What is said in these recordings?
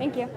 Thank you.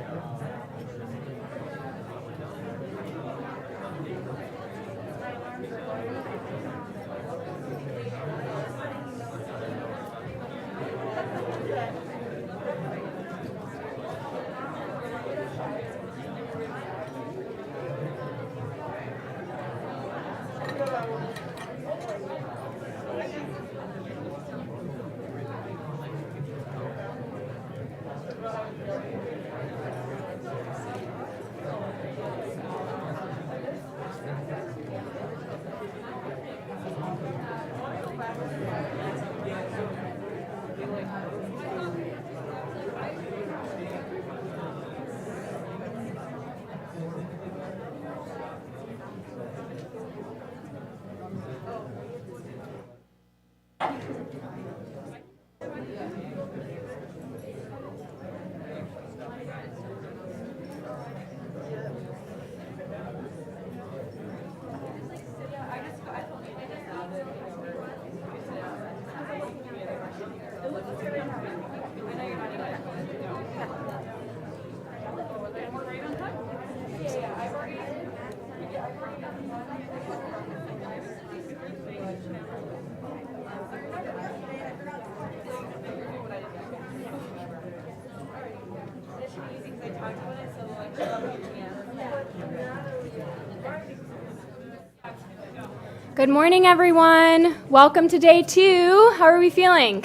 Good morning, everyone. Welcome to day 2. How are we feeling?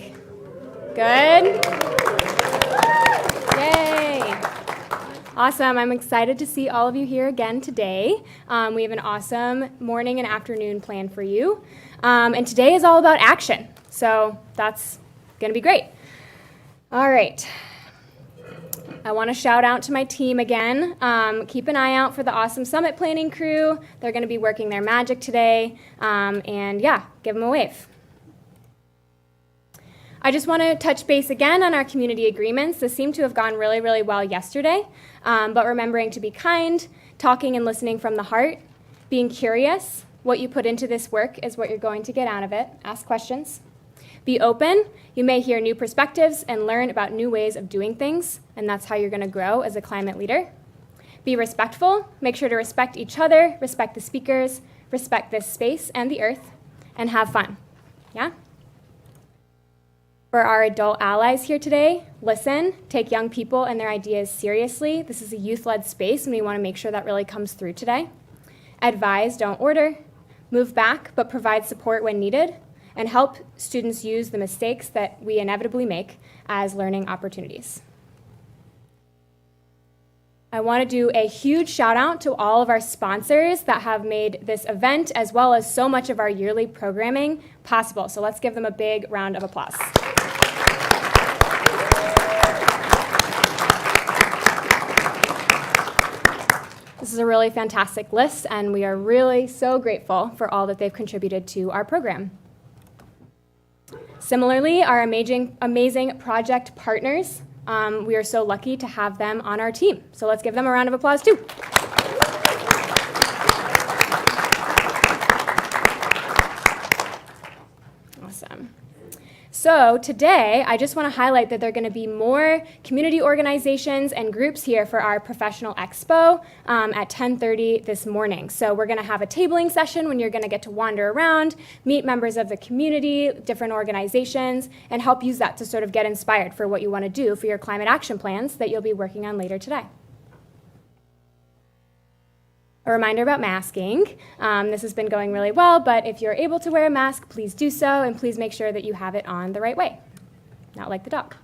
Good? Yay. Awesome. I'm excited to see all of you here again today. We have an awesome morning and afternoon planned for you. And today is all about action. So that's going to be great. All right. I want to shout out to my team again. Keep an eye out for the awesome summit planning crew. They're going to be working their magic today. And yeah, give them a wave. I just want to touch base again on our community agreements. This seemed to have gone really, really well yesterday. But remembering to be kind, talking and listening from the heart, being curious. What you put into this work is what you're going to get out of it. Ask questions. Be open. You may hear new perspectives and learn about new ways of doing things, and that's how you're going to grow as a climate leader. Be respectful. Make sure to respect each other, respect the speakers, respect this space and the earth, and have fun. Yeah? For our adult allies here today, listen, take young people and their ideas seriously. This is a youth-led space, and we want to make sure that really comes through today. Advise, don't order. Move back, but provide support when needed. And help students use the mistakes that we inevitably make as learning opportunities. I want to do a huge shout out to all of our sponsors that have made this event, as well as so much of our yearly programming, possible. So let's give them a big round of applause. This is a really fantastic list, and we are really so grateful for all that they've contributed to our program. Similarly, our amazing project partners, we are so lucky to have them on our team. So let's give them a round of applause too. Awesome. So today, I just want to highlight that there are going to be more community organizations and groups here for our professional expo at 10:30 this morning. So we're going to have a tabling session when you're going to get to wander around, meet members of the community, different organizations, and help use that to sort of get inspired for what you want to do for your climate action plans that you'll be working on later today. A reminder about masking. This has been going really well, but if you're able to wear a mask, please do so, and please make sure that you have it on the right way, not like the dog.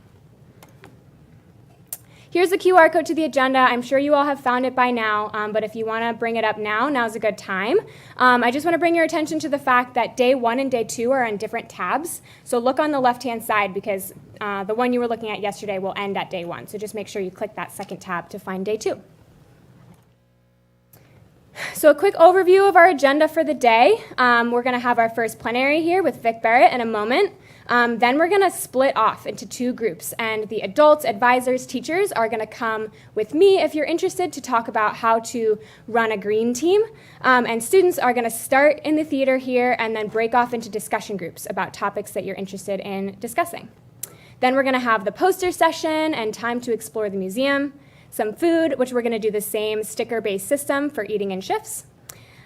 Here's the QR code to the agenda. I'm sure you all have found it by now, but if you want to bring it up now, now's a good time. I just want to bring your attention to the fact that day 1 and day 2 are on different tabs, so look on the left-hand side because the one you were looking at yesterday will end at day 1, so just make sure you click that second tab to find day 2. So a quick overview of our agenda for the day. We're going to have our first plenary here with Vic Barrett in a moment. Then we're going to split off into 2 groups, and the adults, advisors, teachers are going to come with me if you're interested to talk about how to run a green team. And students are going to start in the theater here and then break off into discussion groups about topics that you're interested in discussing. Then we're going to have the poster session and time to explore the museum. some food, which we're going to do the same sticker-based system for eating in shifts.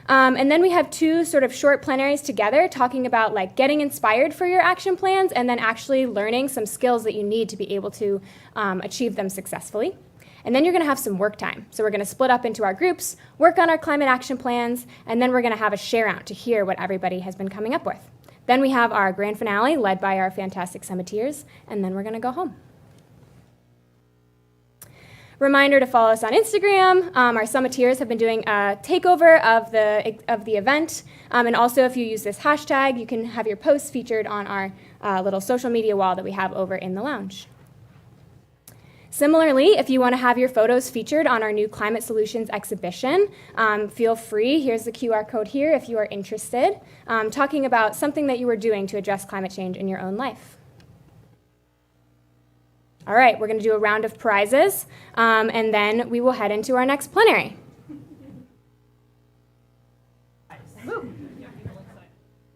And then we have 2 sort of short plenaries together talking about like getting inspired for your action plans and then actually learning some skills that you need to be able to achieve them successfully. And then you're going to have some work time. So we're going to split up into our groups, work on our climate action plans, and then we're going to have a share out to hear what everybody has been coming up with. Then we have our grand finale led by our fantastic summiteers, and then we're going to go home. Reminder to follow us on Instagram. Our summiteers have been doing a takeover of the event. And also, if you use this hashtag, you can have your posts featured on our little social media wall that we have over in the lounge. Similarly, if you want to have your photos featured on our new Climate Solutions exhibition, feel free. Here's the QR code here if you are interested, talking about something that you are doing to address climate change in your own life. All right, we're going to do a round of prizes, and then we will head into our next plenary.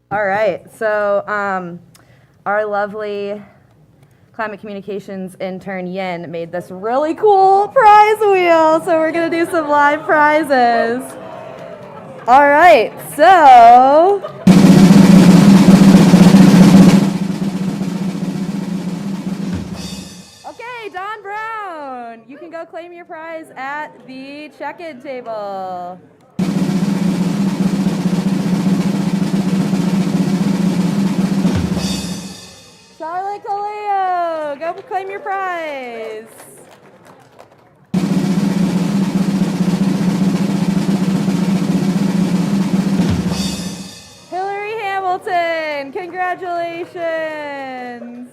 All right, so our lovely climate communications intern Yin made this really cool prize wheel, so we're going to do some live prizes. All right, so okay, Don Brown, you can go claim your prize at the check-in table. Charlotte Caleo, go claim your prize. Hillary Hamilton, congratulations.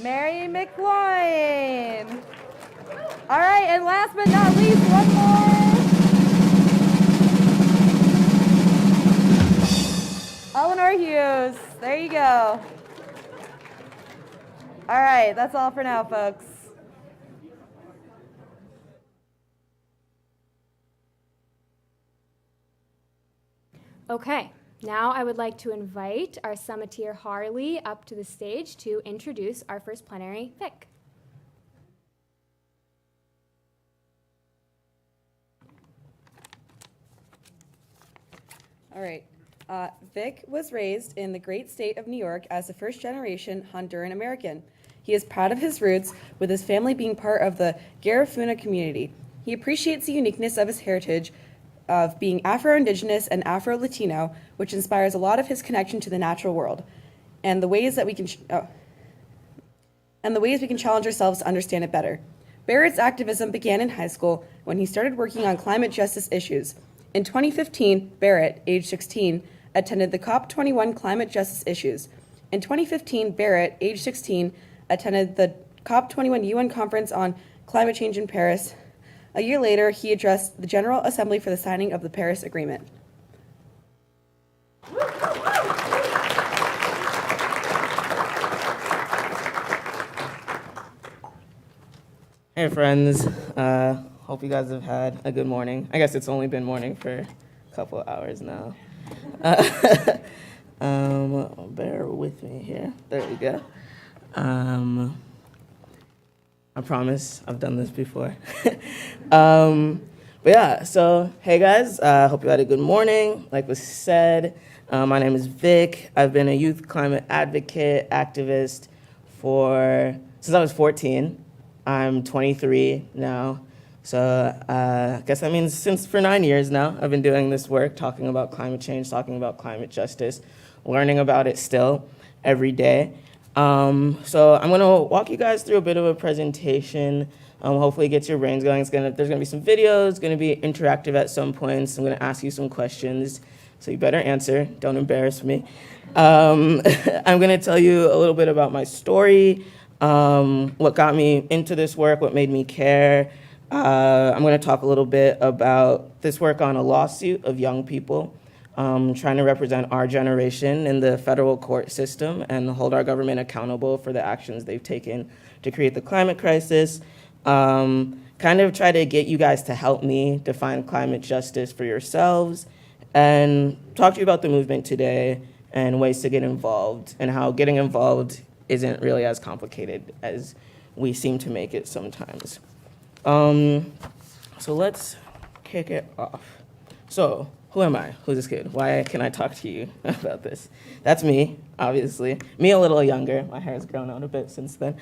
Mary McLean. All right, and last but not least, one more. Eleanor Hughes, there you go. All right, that's all for now, folks. Okay, now I would like to invite our summiteer Harley up to the stage to introduce our first plenary, Vic. All right. Vic was raised in the great state of New York as a first-generation Honduran American. He is proud of his roots, with his family being part of the Garifuna community. He appreciates the uniqueness of his heritage of being Afro-Indigenous and Afro-Latino, which inspires a lot of his connection to the natural world, and the ways that we can challenge ourselves to understand it better. Barrett's activism began in high school when he started working on climate justice issues. In 2015, Barrett, age 16, attended the COP21 climate justice issues. In 2015, Barrett, age 16, attended the COP21 UN conference on climate change in Paris. A year later, he addressed the General Assembly for the signing of the Paris Agreement. Hey friends, hope you guys have had a good morning. I guess it's only been morning for a couple of hours now. Bear with me here. There we go. I promise I've done this before. But yeah, so hey guys, hope you had a good morning. Like was said, my name is Vic. I've been a youth climate advocate, activist since I was 14. I'm 23 now. So I guess that means for 9 years now, I've been doing this work, talking about climate change, talking about climate justice, learning about it still every day. So I'm gonna walk you guys through a bit of a presentation, hopefully get your brains going. There's gonna be some videos, it's gonna be interactive at some points. I'm gonna ask you some questions, so you better answer, don't embarrass me. I'm gonna tell you a little bit about my story, what got me into this work, what made me care. I'm going to talk a little bit about this work on a lawsuit of young people trying to represent our generation in the federal court system and hold our government accountable for the actions they've taken to create the climate crisis. Kind of try to get you guys to help me define climate justice for yourselves and talk to you about the movement today and ways to get involved, and how getting involved isn't really as complicated as we seem to make it sometimes. So let's kick it off. So, who am I? Who's this kid? Why can I talk to you about this? That's me, obviously. Me a little younger. My hair's grown out a bit since then.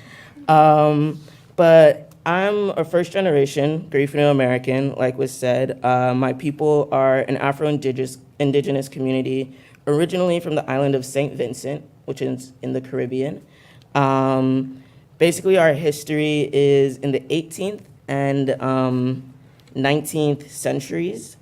But I'm a first-generation Garifuna American, like was said. My people are an Afro-Indigenous community originally from the island of St. Vincent, which is in the Caribbean. Basically, our history is in the 18th and 19th centuries.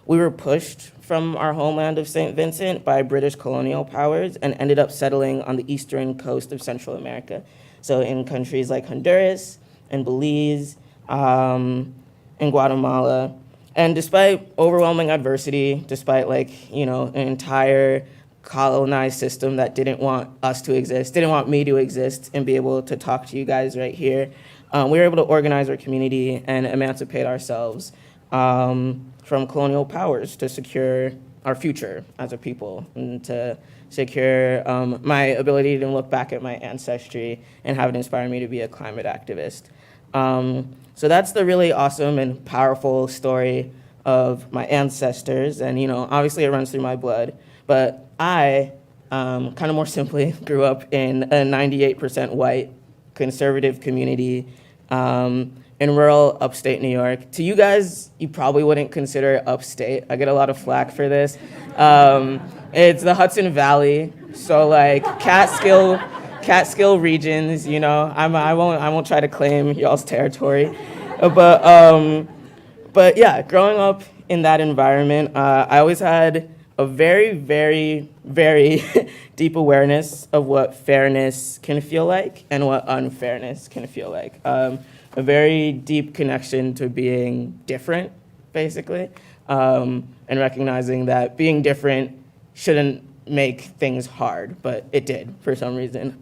We were pushed from our homeland of St. Vincent by British colonial powers and ended up settling on the eastern coast of Central America. So in countries like Honduras and Belize and Guatemala. And despite overwhelming adversity, despite an entire colonized system that didn't want us to exist, didn't want me to exist and be able to talk to you guys right here, we were able to organize our community and emancipate ourselves from colonial powers to secure our future as a people and to secure my ability to look back at my ancestry and have it inspire me to be a climate activist. So that's the really awesome and powerful story of my ancestors. And, obviously it runs through my blood. But I, kind of more simply, grew up in a 98% white conservative community in rural upstate New York. To you guys, you probably wouldn't consider it upstate. I get a lot of flack for this. It's the Hudson Valley, so Catskill regions. I won't try to claim y'all's territory, but yeah, growing up in that environment, I always had a very, very, very deep awareness of what fairness can feel like and what unfairness can feel like. A very deep connection to being different, basically, and recognizing that being different shouldn't make things hard, but it did for some reason.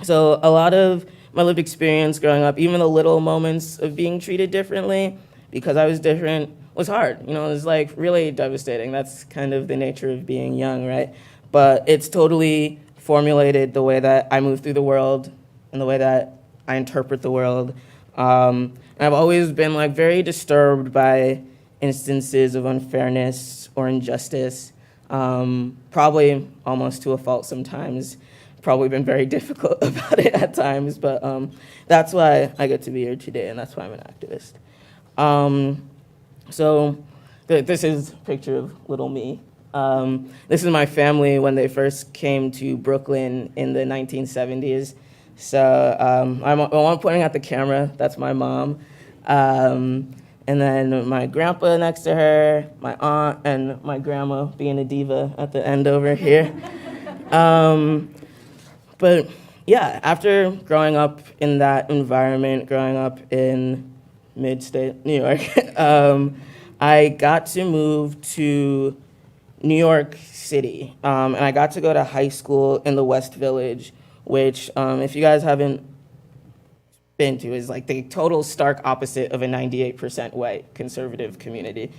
So a lot of my lived experience growing up, even the little moments of being treated differently because I was different, was hard. It was really devastating. That's kind of the nature of being young, right? But it's totally formulated the way that I move through the world and the way that I interpret the world. And I've always been very disturbed by instances of unfairness or injustice, probably almost to a fault sometimes. Probably been very difficult about it at times, but that's why I get to be here today, and that's why I'm an activist. So this is a picture of little me. This is my family when they first came to Brooklyn in the 1970s. So I'm pointing at the camera. That's my mom. And then my grandpa next to her, my aunt, and my grandma being a diva at the end over here. But yeah, after growing up in that environment, growing up in mid-state New York, I got to move to New York City. And I got to go to high school in the West Village, which, if you guys haven't been to, is the total stark opposite of a 98% white conservative community.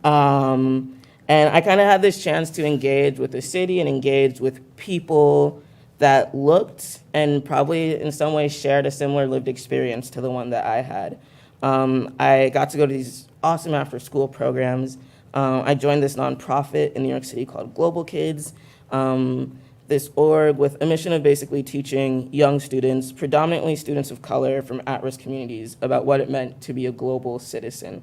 And I kind of had this chance to engage with the city and engage with people that looked and probably in some ways shared a similar lived experience to the one that I had. I got to go to these awesome after-school programs. I joined this nonprofit in New York City called Global Kids. This org with a mission of basically teaching young students, predominantly students of color from at-risk communities, about what it meant to be a global citizen.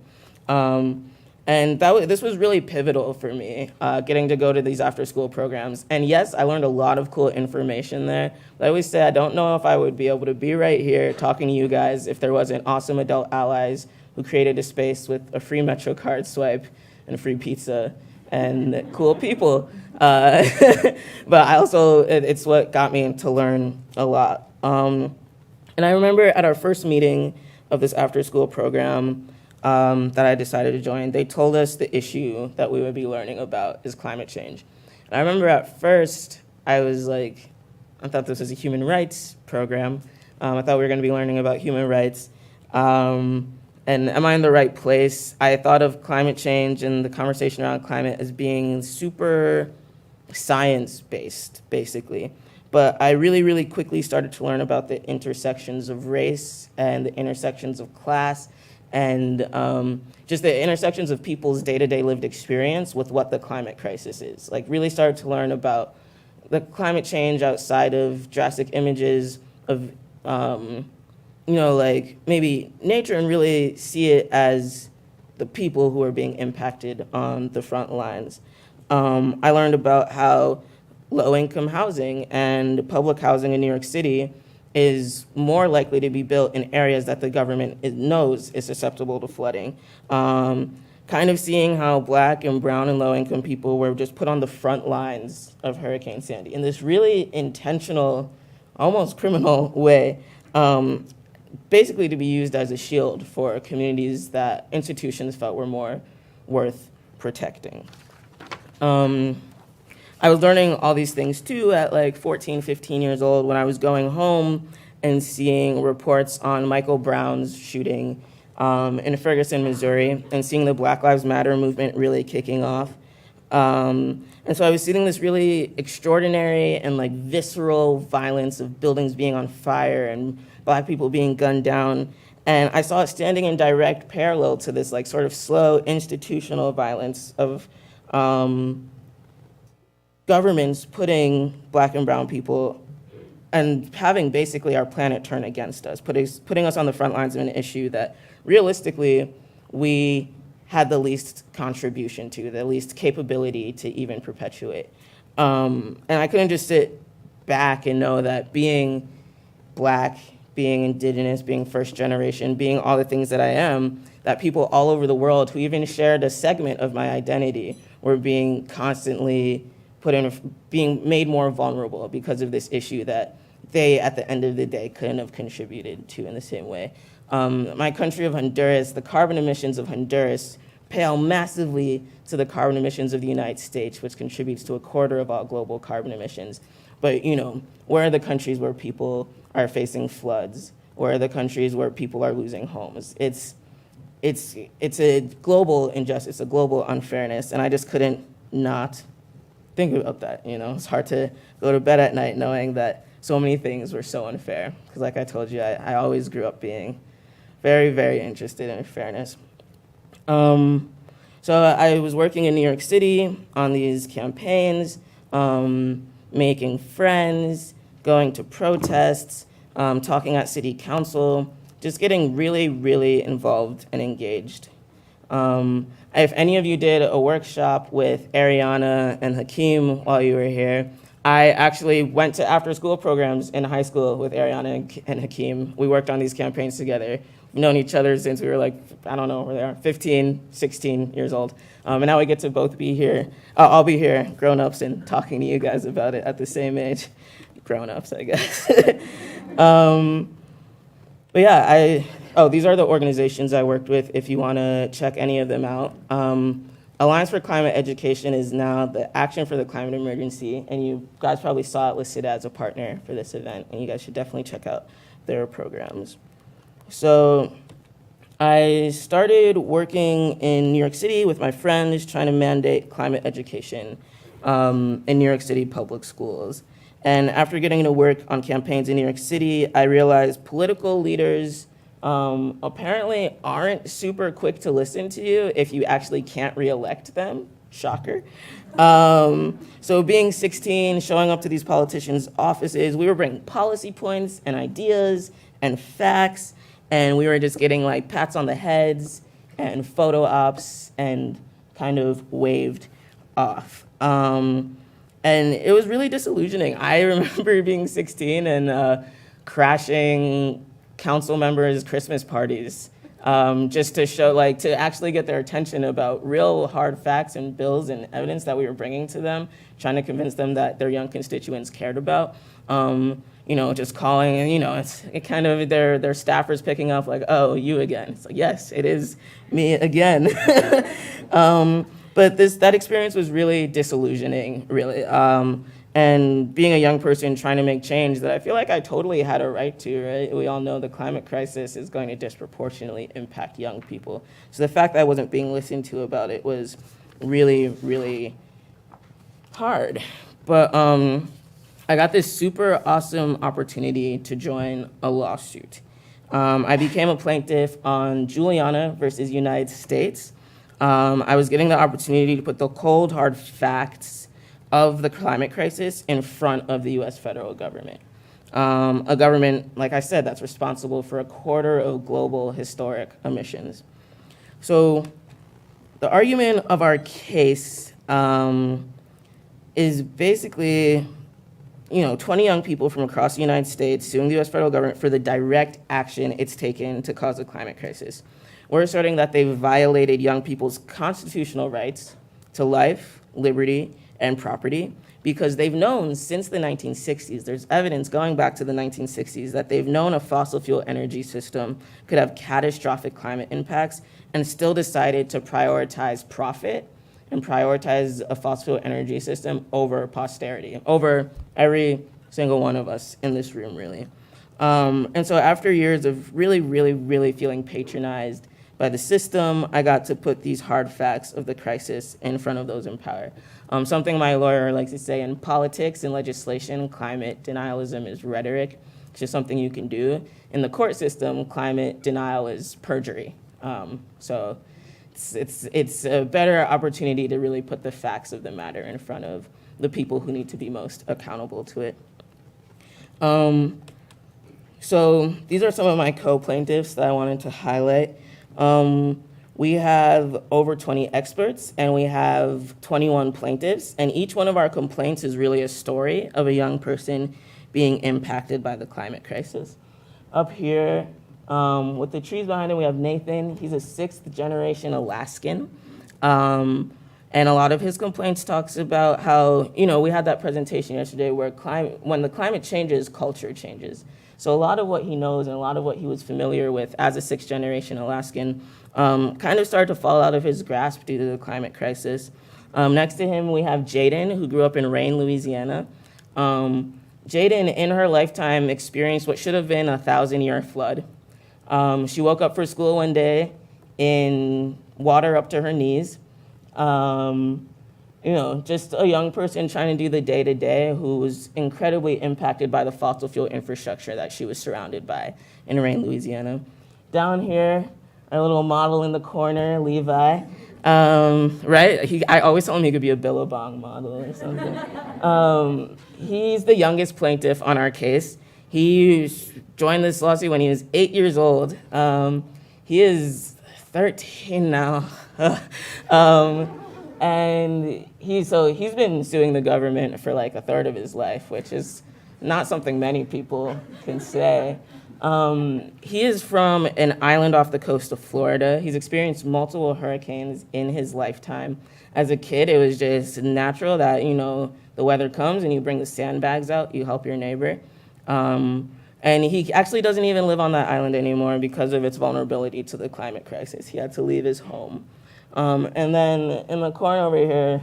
And this was really pivotal for me, getting to go to these after-school programs. And yes, I learned a lot of cool information there. But I always say I don't know if I would be able to be right here talking to you guys if there wasn't awesome adult allies who created a space with a free MetroCard swipe and a free pizza and cool people. But I also, it's what got me to learn a lot. And I remember at our first meeting of this after-school program that I decided to join, they told us the issue that we would be learning about is climate change. And I remember at first, I was I thought this was a human rights program. I thought we were going to be learning about human rights. And am I in the right place? I thought of climate change and the conversation around climate as being super science-based, basically. But I really, really quickly started to learn about the intersections of race and the intersections of class and just the intersections of people's day-to-day lived experience with what the climate crisis is. Like, really started to learn about the climate change outside of drastic images of, like maybe nature, and really see it as the people who are being impacted on the front lines. I learned about how low-income housing and public housing in New York City is more likely to be built in areas that the government knows is susceptible to flooding. Kind of seeing how Black and brown and low-income people were just put on the front lines of Hurricane Sandy in this really intentional, almost criminal way, basically to be used as a shield for communities that institutions felt were more worth protecting. I was learning all these things too at like 14, 15 years old when I was going home and seeing reports on Michael Brown's shooting in Ferguson, Missouri, and seeing the Black Lives Matter movement really kicking off. And so I was seeing this really extraordinary and like visceral violence of buildings being on fire and Black people being gunned down. And I saw it standing in direct parallel to this like sort of slow institutional violence of governments putting Black and brown people and having basically our planet turn against us, putting us on the front lines of an issue that realistically we had the least contribution to, the least capability to even perpetuate. And I couldn't just sit back and know that being Black, being Indigenous, being first generation, being all the things that I am, that people all over the world who even shared a segment of my identity were being constantly being made more vulnerable because of this issue that they, at the end of the day, couldn't have contributed to in the same way. My country of Honduras, the carbon emissions of Honduras pale massively to the carbon emissions of the United States, which contributes to 1/4 of all global carbon emissions. But, where are the countries where people are facing floods? Where are the countries where people are losing homes? It's a global injustice, a global unfairness, and I just couldn't not think about that. It's hard to go to bed at night knowing that so many things were so unfair. Because like I told you, I always grew up being very, very interested in fairness. So I was working in New York City on these campaigns, making friends, going to protests, talking at city council, just getting really, really involved and engaged. If any of you did a workshop with Ariana and Hakeem while you were here, I actually went to after-school programs in high school with Ariana and Hakeem. We worked on these campaigns together. We've known each other since we were like, I don't know where they are, 15, 16 years old. And now we get to both be here. I'll be here, grown-ups, and talking to you guys about it at the same age. Grown-ups, I guess. But yeah, these are the organizations I worked with if you want to check any of them out. Alliance for Climate Education is now the Action for the Climate Emergency, and you guys probably saw it listed as a partner for this event, and you guys should definitely check out their programs. So I started working in New York City with my friends trying to mandate climate education in New York City public schools. And after getting to work on campaigns in New York City, I realized political leaders apparently aren't super quick to listen to you if you actually can't reelect them. Shocker. So being 16, showing up to these politicians' offices, we were bringing policy points and ideas and facts, and we were just getting like pats on the heads and photo ops and kind of waved off. And it was really disillusioning. I remember being 16 and crashing council members' Christmas parties just to show, to actually get their attention about real hard facts and bills and evidence that we were bringing to them, trying to convince them that their young constituents cared about. Just calling, it's kind of their staffers picking up like, oh, you again. It's like, yes, it is me again. But that experience was really disillusioning, really. And being a young person trying to make change that I feel like I totally had a right to, right? We all know the climate crisis is going to disproportionately impact young people. So the fact that I wasn't being listened to about it was really, really hard. But I got this super awesome opportunity to join a lawsuit. I became a plaintiff on Juliana versus United States. I was given the opportunity to put the cold, hard facts of the climate crisis in front of the US federal government. A government, like I said, that's responsible for a quarter of global historic emissions. So the argument of our case is basically 20 young people from across the United States suing the US federal government for the direct action it's taken to cause the climate crisis. We're asserting that they violated young people's constitutional rights to life, liberty, and property because they've known since the 1960s, there's evidence going back to the 1960s, that they've known a fossil fuel energy system could have catastrophic climate impacts and still decided to prioritize profit and prioritize a fossil fuel energy system over posterity, over every single one of us in this room, really. And so after years of really feeling patronized by the system, I got to put these hard facts of the crisis in front of those in power. Something my lawyer likes to say, in politics and legislation, climate denialism is rhetoric. It's just something you can do. In the court system, climate denial is perjury. So it's a better opportunity to really put the facts of the matter in front of the people who need to be most accountable to it. So these are some of my co-plaintiffs that I wanted to highlight. We have over 20 experts and we have 21 plaintiffs, and each one of our complaints is really a story of a young person being impacted by the climate crisis. Up here, with the trees behind him, we have Nathan. He's a 6th generation Alaskan. And a lot of his complaints talks about how, we had that presentation yesterday where when the climate changes, culture changes. So a lot of what he knows and a lot of what he was familiar with as a 6th generation Alaskan kind of started to fall out of his grasp due to the climate crisis. Next to him, we have Jaden, who grew up in Rain, Louisiana. Jaden, in her lifetime, experienced what should have been a 1,000-year flood. She woke up for school one day in water up to her knees. Just a young person trying to do the day-to-day who was incredibly impacted by the fossil fuel infrastructure that she was surrounded by in Rain, Louisiana. Down here, our little model in the corner, Levi. Right? I always told him he could be a Billabong model or something. He's the youngest plaintiff on our case. He joined this lawsuit when he was 8 years old. He is 13 now. And he's been suing the government for like a third of his life, which is not something many people can say. He is from an island off the coast of Florida. He's experienced multiple hurricanes in his lifetime. As a kid, it was just natural that, the weather comes and you bring the sandbags out, you help your neighbor. And he actually doesn't even live on that island anymore because of its vulnerability to the climate crisis. He had to leave his home. And then in the corner over here,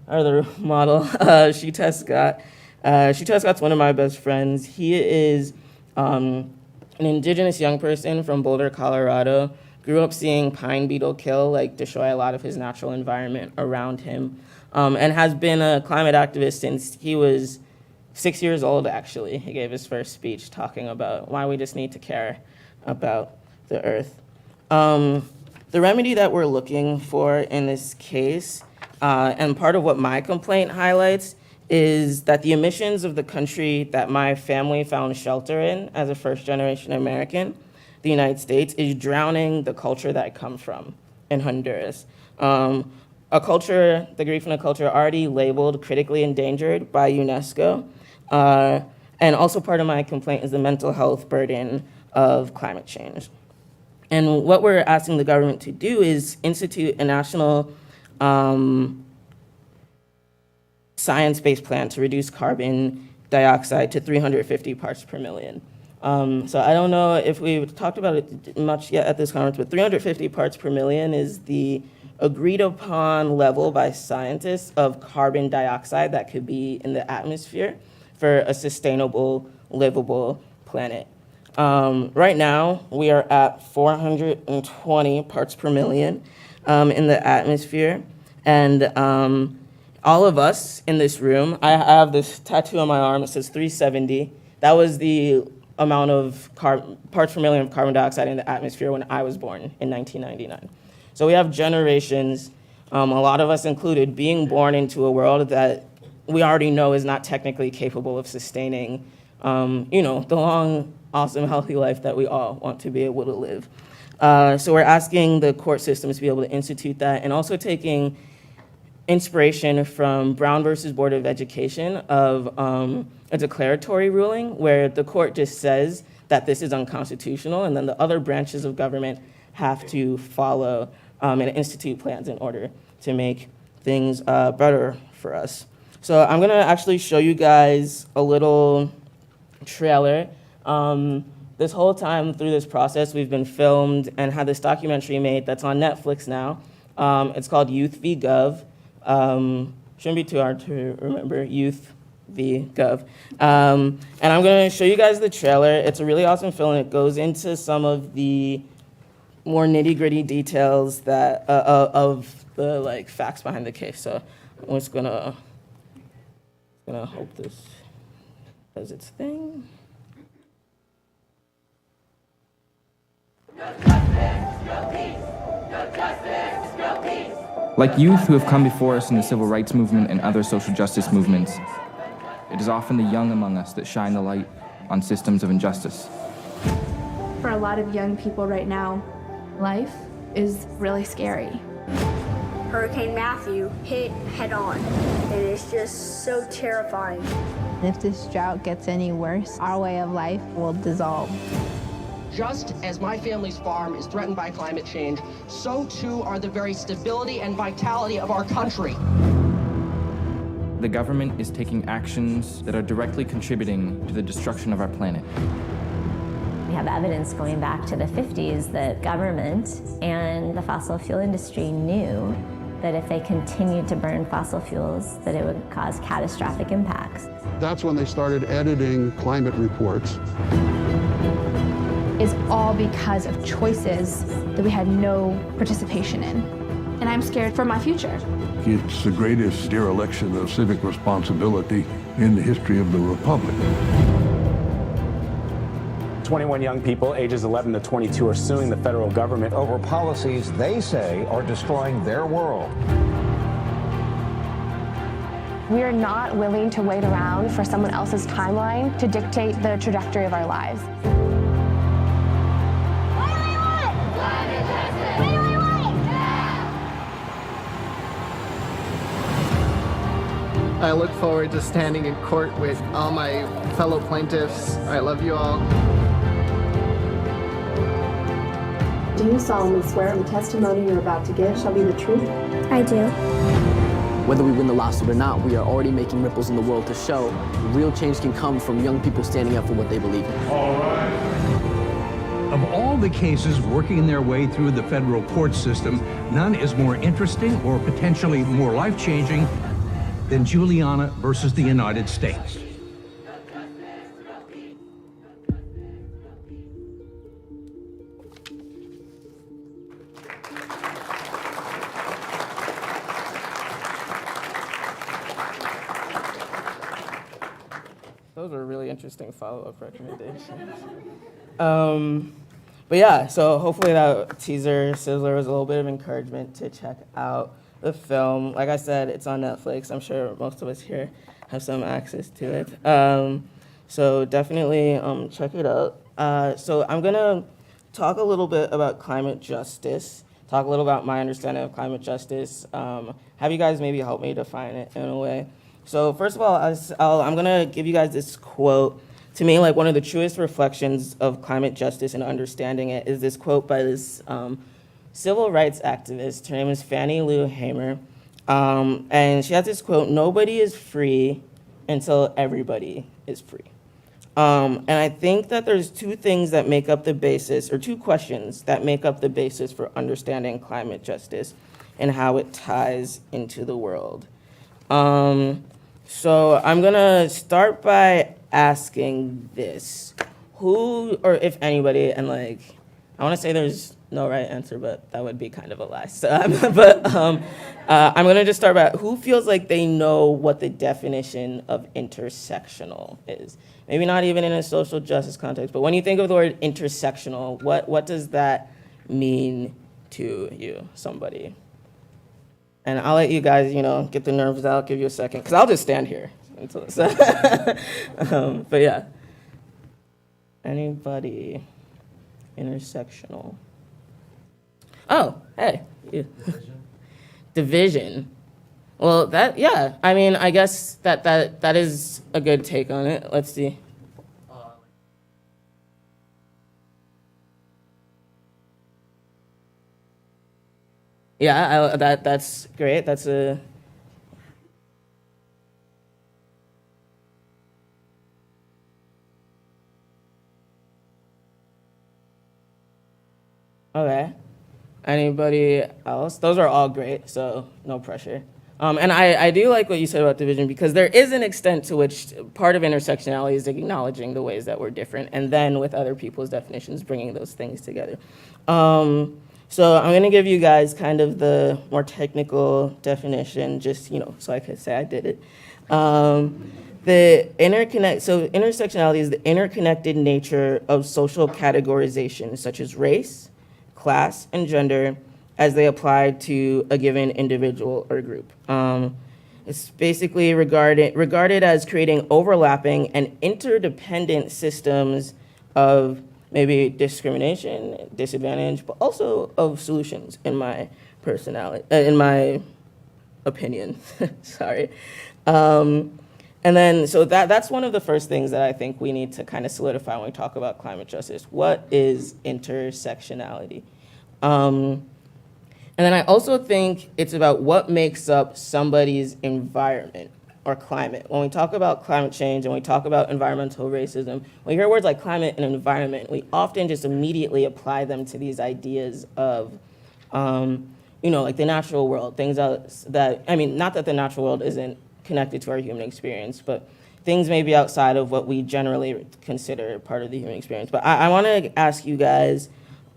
our other model, Sheetah Scott. Sheetah Scott's one of my best friends. He is an indigenous young person from Boulder, Colorado. Grew up seeing pine beetle destroy a lot of his natural environment around him. And has been a climate activist since he was 6 years old, actually. He gave his first speech talking about why we just need to care about the earth. The remedy that we're looking for in this case, and part of what my complaint highlights, is that the emissions of the country that my family found shelter in as a first-generation American, the United States, is drowning the culture that I come from in Honduras. A culture, the Garifuna culture, already labeled critically endangered by UNESCO. And also part of my complaint is the mental health burden of climate change. And what we're asking the government to do is institute a national science-based plan to reduce carbon dioxide to 350 parts per million. So I don't know if we've talked about it much yet at this conference, but 350 parts per million is the agreed upon level by scientists of carbon dioxide that could be in the atmosphere for a sustainable, livable planet. Right now, we are at 420 parts per million in the atmosphere. And all of us in this room, I have this tattoo on my arm, it says 370. That was the amount of parts per million of carbon dioxide in the atmosphere when I was born in 1999. So we have generations, a lot of us included, being born into a world that we already know is not technically capable of sustaining, the long, awesome, healthy life that we all want to be able to live. So we're asking the court systems to be able to institute that, and also taking inspiration from Brown versus Board of Education of a declaratory ruling where the court just says that this is unconstitutional, and then the other branches of government have to follow and institute plans in order to make things better for us. So I'm gonna actually show you guys a little trailer. This whole time through this process, we've been filmed and had this documentary made that's on Netflix now. It's called Youth v. Gov. Shouldn't be too hard to remember, Youth v. Gov. And I'm gonna show you guys the trailer. It's a really awesome film. It goes into some of the more nitty-gritty details that of the facts behind the case. So I'm just gonna hope this does its thing. Like youth who have come before us in the civil rights movement and other social justice movements, it is often the young among us that shine the light on systems of injustice. For a lot of young people right now, life is really scary. Hurricane Matthew hit head on, and it's just so terrifying. If this drought gets any worse, our way of life will dissolve. Just as my family's farm is threatened by climate change, so too are the very stability and vitality of our country. The government is taking actions that are directly contributing to the destruction of our planet. We have evidence going back to the 50s that government and the fossil fuel industry knew that if they continued to burn fossil fuels, that it would cause catastrophic impacts. That's when they started editing climate reports. It's all because of choices that we had no participation in. And I'm scared for my future. It's the greatest dereliction of civic responsibility in the history of the Republic. 21 young people ages 11 to 22 are suing the federal government over policies they say are destroying their world. We are not willing to wait around for someone else's timeline to dictate the trajectory of our lives. I look forward to standing in court with all my fellow plaintiffs. I love you all. Do you solemnly swear the testimony you're about to give shall be the truth? I do. Whether we win the lawsuit or not, we are already making ripples in the world to show real change can come from young people standing up for what they believe in. All right. Of all the cases working their way through the federal court system, none is more interesting or potentially more life-changing than Juliana versus the United States. Those are really interesting follow-up recommendations. But yeah, so hopefully that teaser sizzler was a little bit of encouragement to check out the film. Like I said, it's on Netflix. I'm sure most of us here have some access to it. So definitely check it out. So I'm gonna talk a little bit about climate justice, talk a little about my understanding of climate justice, have you guys maybe help me define it in a way. So first of all, I'm gonna give you guys this quote. To me, like one of the truest reflections of climate justice and understanding it is this quote by this civil rights activist. Her name is Fannie Lou Hamer. And she has this quote, "Nobody is free until everybody is free." And I think that there's two things that make up the basis, or two questions that make up the basis for understanding climate justice and how it ties into the world. So I'm gonna start by asking this. Who, or if anybody, and like, I wanna say there's no right answer, but that would be kind of a lie. So, I'm going to just start about who feels like they know what the definition of intersectional is. Maybe not even in a social justice context, but when you think of the word intersectional, what does that mean to you, somebody? And I'll let you guys, get the nerves out, give you a second, because I'll just stand here. But yeah. Anybody intersectional? Oh, hey. Division. Well, I guess that is a good take on it. Let's see. Yeah, that's great. That's a... Okay. Anybody else? Those are all great, so no pressure. And I do like what you said about division, because there is an extent to which part of intersectionality is acknowledging the ways that we're different, and then with other people's definitions, bringing those things together. So I'm going to give you guys kind of the more technical definition, just, so I could say I did it. So intersectionality is the interconnected nature of social categorization, such as race, class, and gender, as they apply to a given individual or group. It's basically regarded as creating overlapping and interdependent systems of maybe discrimination, disadvantage, but also of solutions, in my opinion. Sorry. And then, so that's one of the first things that I think we need to kind of solidify when we talk about climate justice. What is intersectionality? And then I also think it's about what makes up somebody's environment or climate. When we talk about climate change and we talk about environmental racism, when we hear words like climate and environment, we often just immediately apply them to these ideas of, like the natural world, things not that the natural world isn't connected to our human experience, but things maybe outside of what we generally consider part of the human experience. But I want to ask you guys,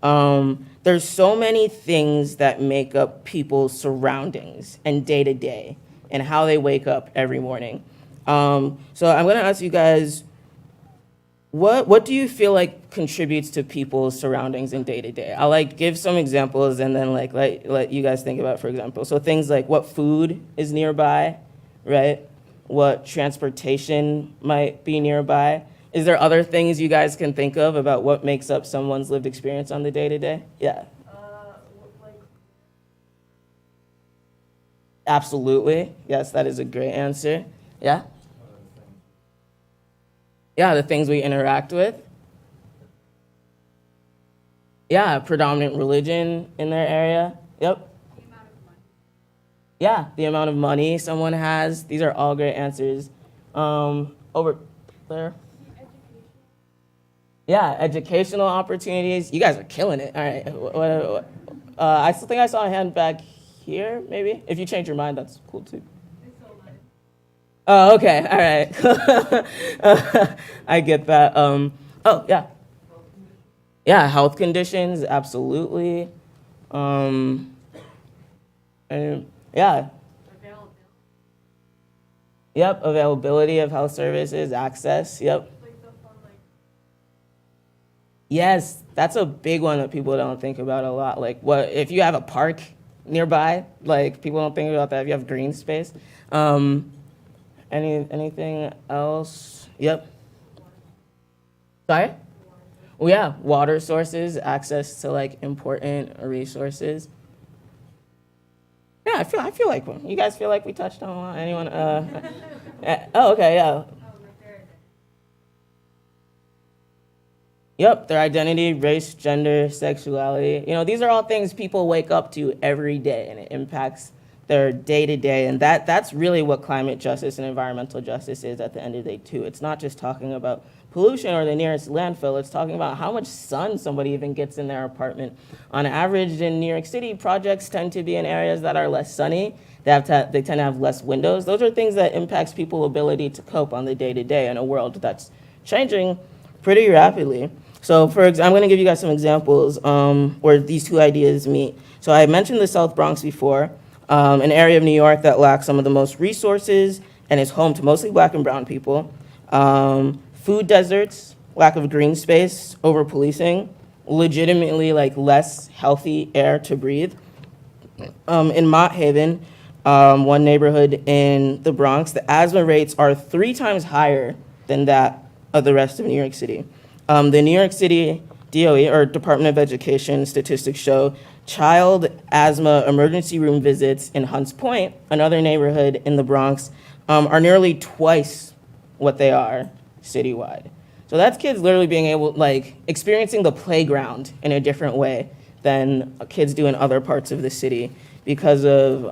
there's so many things that make up people's surroundings and day-to-day and how they wake up every morning. So I'm going to ask you guys, what do you feel like contributes to people's surroundings and day-to-day? I'll give some examples and then let you guys think about, for example. So things like what food is nearby, right? What transportation might be nearby. Is there other things you guys can think of about what makes up someone's lived experience on the day-to-day? Yeah. Absolutely. Yes, that is a great answer. Yeah? Yeah, the things we interact with. Yeah, predominant religion in their area. Yep. Yeah, the amount of money someone has. These are all great answers. Over there. Yeah, educational opportunities. You guys are killing it. All right. I still think I saw a hand back here, maybe. If you change your mind, that's cool too. Oh, okay. All right. I get that. Oh, yeah. Yeah, health conditions, absolutely. And yeah. Yep, availability of health services, access, yep. Yes, that's a big one that people don't think about a lot. Like, what if you have a park nearby? Like, people don't think about that if you have green space. Anything else? Yep. Sorry? Well, yeah, water sources, access to important resources. Yeah, I feel like you guys feel like we touched on one. Anyone? Oh, okay, yeah. Yep, their identity, race, gender, sexuality. These are all things people wake up to every day, and it impacts their day-to-day. And that's really what climate justice and environmental justice is at the end of the day, too. It's not just talking about pollution or the nearest landfill. It's talking about how much sun somebody even gets in their apartment. On average, in New York City, projects tend to be in areas that are less sunny. They tend to have less windows. Those are things that impacts people's ability to cope on the day-to-day in a world that's changing pretty rapidly. So I'm going to give you guys some examples where these two ideas meet. So I mentioned the South Bronx before, an area of New York that lacks some of the most resources and is home to mostly black and brown people. Food deserts, lack of green space, over-policing, legitimately like less healthy air to breathe. In Mott Haven, one neighborhood in the Bronx, the asthma rates are 3 times higher than that of the rest of New York City. The New York City DOE, or Department of Education, statistics show child asthma emergency room visits in Hunts Point, another neighborhood in the Bronx, are nearly twice what they are citywide. So that's kids literally being able, like, experiencing the playground in a different way than kids do in other parts of the city because of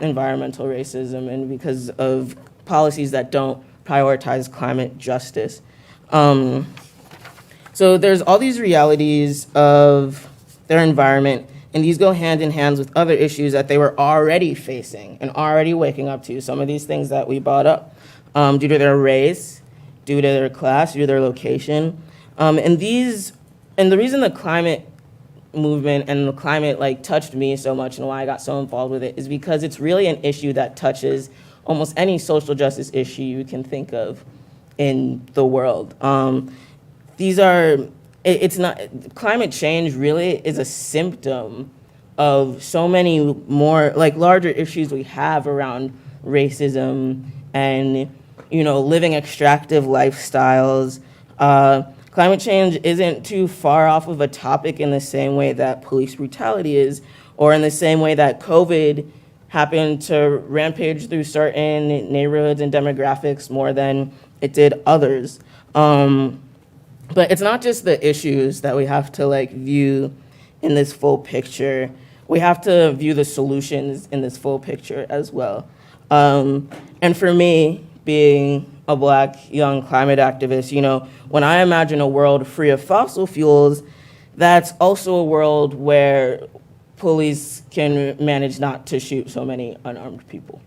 environmental racism and because of policies that don't prioritize climate justice. So there's all these realities of their environment, and these go hand in hand with other issues that they were already facing and already waking up to. Some of these things that we brought up due to their race, due to their class, due to their location. And the reason the climate movement and the climate like touched me so much and why I got so involved with it is because it's really an issue that touches almost any social justice issue you can think of in the world. Climate change really is a symptom of so many more like larger issues we have around racism and, you know, living extractive lifestyles. Climate change isn't too far off of a topic in the same way that police brutality is, or in the same way that COVID happened to rampage through certain neighborhoods and demographics more than it did others. But it's not just the issues that we have to like view in this full picture. We have to view the solutions in this full picture as well. And for me, being a Black young climate activist, you know, when I imagine a world free of fossil fuels, that's also a world where police can manage not to shoot so many unarmed people.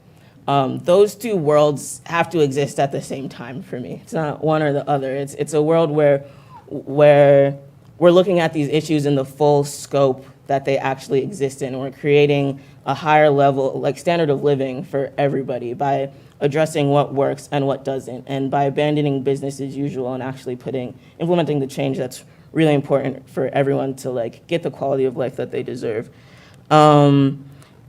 Those two worlds have to exist at the same time for me. It's not one or the other. It's a world where we're looking at these issues in the full scope that they actually exist in. We're creating a higher level, like standard of living for everybody by addressing what works and what doesn't, and by abandoning business as usual and actually implementing the change that's really important for everyone to like get the quality of life that they deserve.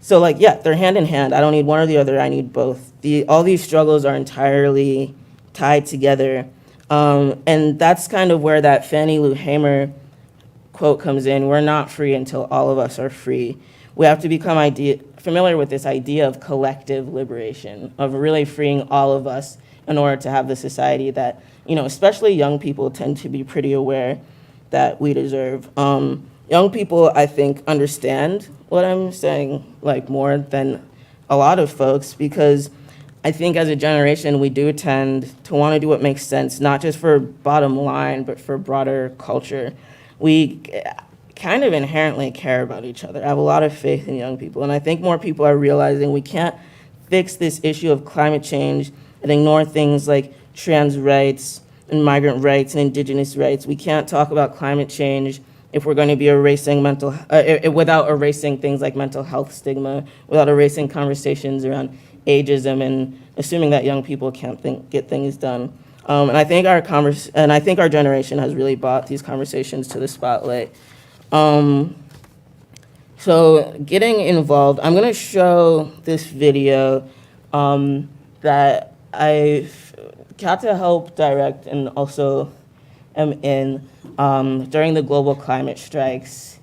So like, yeah, they're hand in hand. I don't need one or the other, I need both. All these struggles are entirely tied together. And that's kind of where that Fannie Lou Hamer quote comes in. We're not free until all of us are free. We have to become familiar with this idea of collective liberation, of really freeing all of us in order to have the society that, you know, especially young people tend to be pretty aware that we deserve. Young people, I think, understand what I'm saying, like, more than a lot of folks, because I think as a generation, we do tend to want to do what makes sense, not just for bottom line, but for broader culture. We kind of inherently care about each other. I have a lot of faith in young people, and I think more people are realizing we can't fix this issue of climate change and ignore things like trans rights and migrant rights and indigenous rights. We can't talk about climate change if we're going to be erasing without erasing things like mental health stigma, without erasing conversations around ageism, and assuming that young people can't get things done. And I think our generation has really brought these conversations to the spotlight. So getting involved, I'm gonna show this video that I got to help direct and also am in during the global climate strikes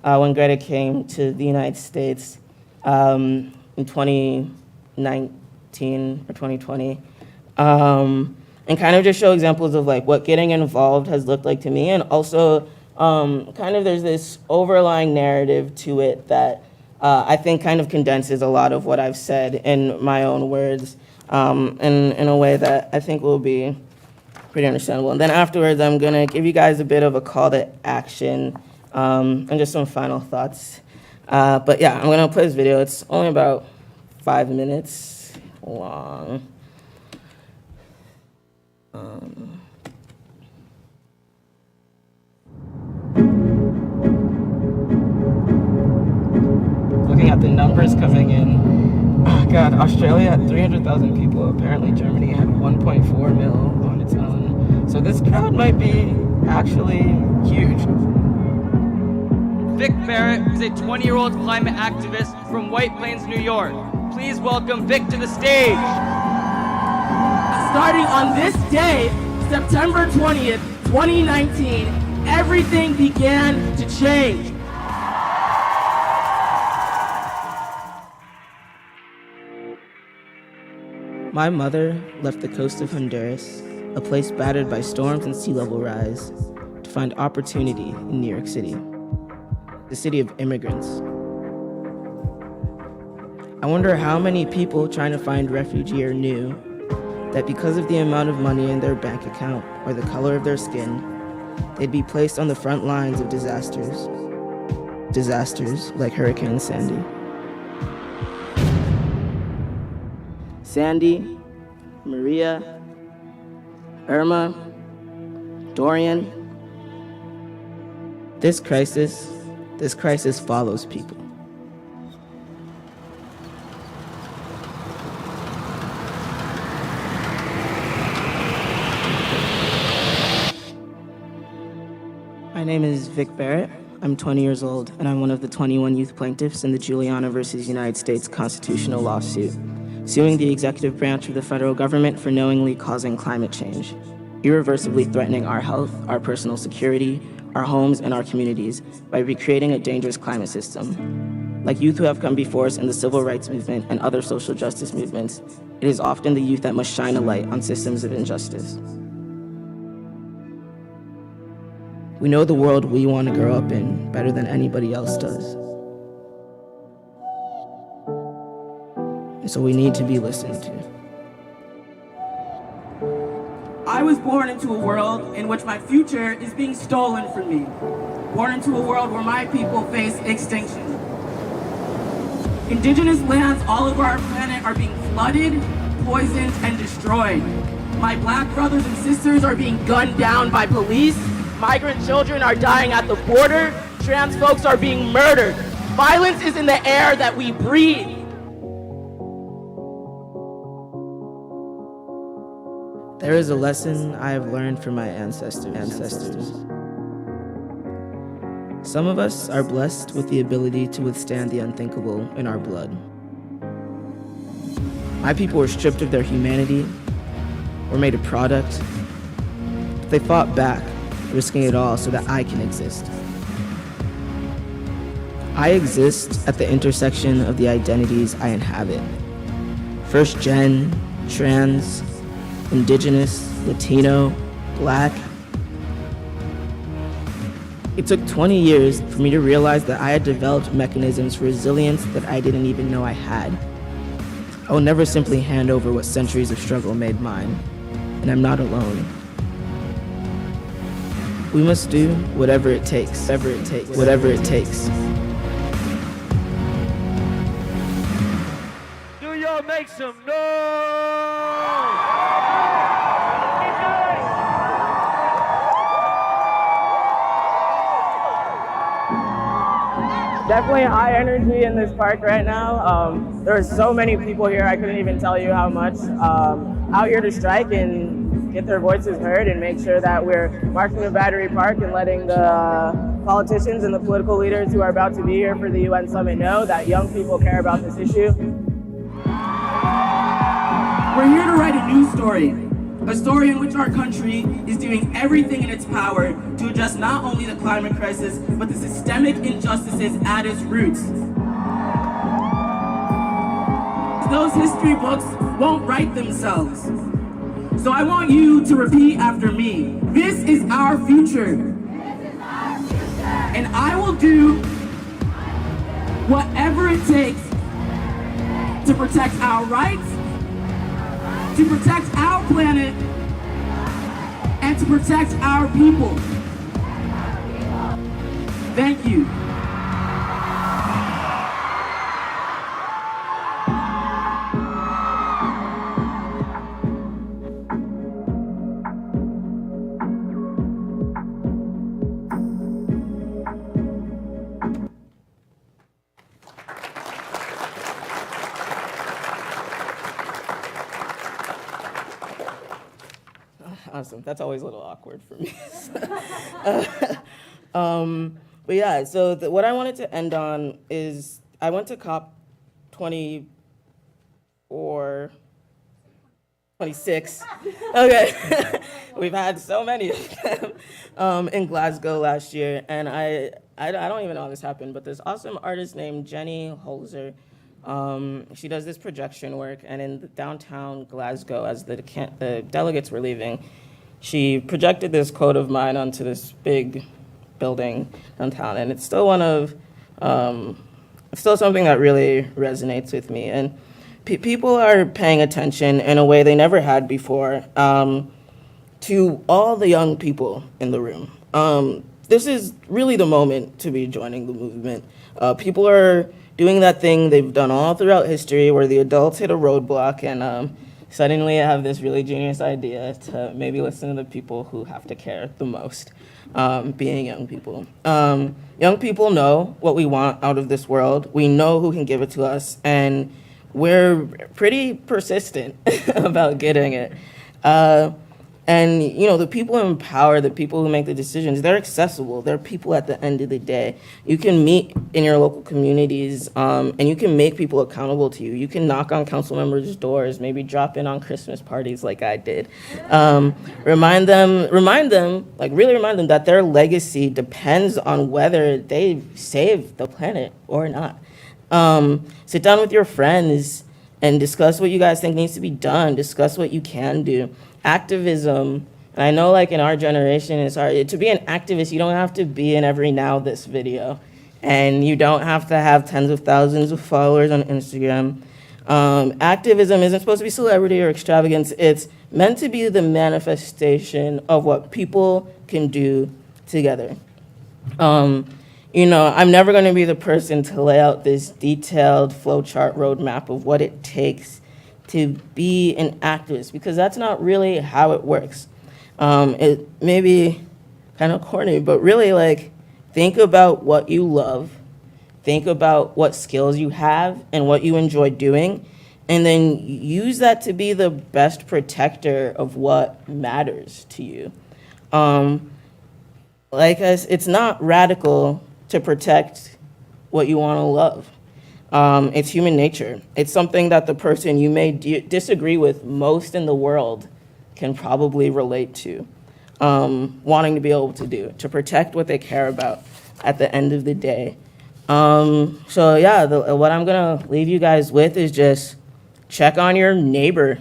when Greta came to the United States in 2019 or 2020. And kind of just show examples of like what getting involved has looked like to me, and also kind of there's this overlying narrative to it that I think kind of condenses a lot of what I've said in my own words in a way that I think will be pretty understandable. And then afterwards, I'm gonna give you guys a bit of a call to action and just some final thoughts. But yeah, I'm gonna play this video. It's only about 5 minutes long. numbers coming in. Oh God, Australia had 300,000 people. Apparently Germany had 1.4 mil on its own. So this crowd might be actually huge. Vic Barrett is a 20-year-old climate activist from White Plains, New York. Please welcome Vic to the stage. Starting on this day, September 20th, 2019, everything began to change. My mother left the coast of Honduras, a place battered by storms and sea level rise, to find opportunity in New York City, the city of immigrants. I wonder how many people trying to find refuge here knew that because of the amount of money in their bank account or the color of their skin, they'd be placed on the front lines of disasters. Disasters like Hurricane Sandy. Sandy, Maria, Irma, Dorian. This crisis follows people. My name is Vic Barrett. I'm 20 years old, and I'm one of the 21 youth plaintiffs in the Juliana versus United States constitutional lawsuit, suing the executive branch of the federal government for knowingly causing climate change, irreversibly threatening our health, our personal security, our homes, and our communities by recreating a dangerous climate system. Like youth who have come before us in the civil rights movement and other social justice movements, it is often the youth that must shine a light on systems of injustice. We know the world we want to grow up in better than anybody else does. And so we need to be listened to. I was born into a world in which my future is being stolen from me. Born into a world where my people face extinction. Indigenous lands all over our planet are being flooded, poisoned, and destroyed. My black brothers and sisters are being gunned down by police. Migrant children are dying at the border. Trans folks are being murdered. Violence is in the air that we breathe. There is a lesson I have learned from my ancestors. Some of us are blessed with the ability to withstand the unthinkable in our blood. My people were stripped of their humanity, were made a product, but they fought back, risking it all so that I can exist. I exist at the intersection of the identities I inhabit. First gen, trans, Indigenous, Latino, Black. It took 20 years for me to realize that I had developed mechanisms for resilience that I didn't even know I had. I will never simply hand over what centuries of struggle made mine, and I'm not alone. We must do whatever it takes, whatever it takes. Do y'all make some noise? Definitely high energy in this park right now. There are so many people here, I couldn't even tell you how much. Out here to strike and get their voices heard and make sure that we're marching to Battery Park and letting the politicians and the political leaders who are about to be here for the UN Summit know that young people care about this issue. We're here to write a new story. A story in which our country is doing everything in its power to address not only the climate crisis, but the systemic injustices at its roots. Those history books won't write themselves. So I want you to repeat after me. This is our future. And I will do whatever it takes to protect our rights, to protect our planet, and to protect our people. Thank you. Awesome. That's always a little awkward for me. But yeah, so what I wanted to end on is I went to COP 24, 26. Okay. We've had so many of them in Glasgow last year. And I don't even know how this happened, but this awesome artist named Jenny Holzer, she does this projection work. And in downtown Glasgow, as the delegates were leaving, she projected this quote of mine onto this big building downtown, and it's still still something that really resonates with me. And people are paying attention in a way they never had before to all the young people in the room. This is really the moment to be joining the movement. People are doing that thing they've done all throughout history, where the adults hit a roadblock and suddenly have this really genius idea to maybe listen to the people who have to care the most. Being young people. Young people know what we want out of this world. We know who can give it to us, and we're pretty persistent about getting it. And, you know, the people in power, the people who make the decisions, they're accessible. They're people at the end of the day. You can meet in your local communities, and you can make people accountable to you. You can knock on council members' doors, maybe drop in on Christmas parties like I did. Remind them, really remind them that their legacy depends on whether they save the planet or not. Sit down with your friends and discuss what you guys think needs to be done. Discuss what you can do. Activism, and I know like in our generation, it's hard. To be an activist, you don't have to be in every Now This video, and you don't have to have tens of thousands of followers on Instagram. Activism isn't supposed to be celebrity or extravagance. It's meant to be the manifestation of what people can do together. You know, I'm never going to be the person to lay out this detailed flowchart roadmap of what it takes to be an activist, because that's not really how it works. It may be kind of corny, but really like think about what you love, think about what skills you have and what you enjoy doing, and then use that to be the best protector of what matters to you. It's not radical to protect what you want to love. It's human nature. It's something that the person you may disagree with most in the world can probably relate to, wanting to be able to do, to protect what they care about at the end of the day. So yeah, what I'm gonna leave you guys with is just check on your neighbor,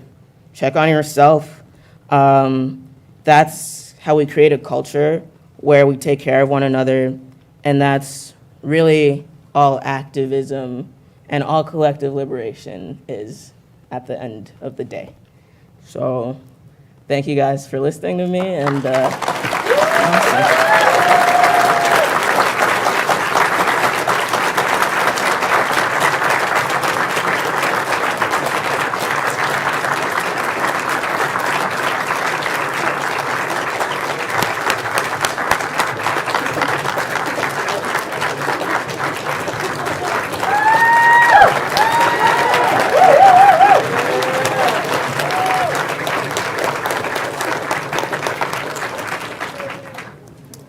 check on yourself. That's how we create a culture where we take care of one another, and that's really all activism and all collective liberation is at the end of the day. So thank you guys for listening to me, and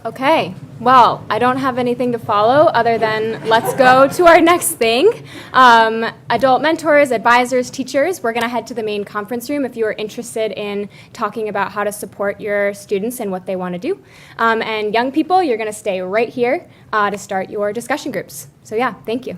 Okay, well, I don't have anything to follow other than let's go to our next thing. Adult mentors, advisors, teachers, we're going to head to the main conference room if you are interested in talking about how to support your students and what they want to do. And young people, you're going to stay right here to start your discussion groups. So yeah, thank you.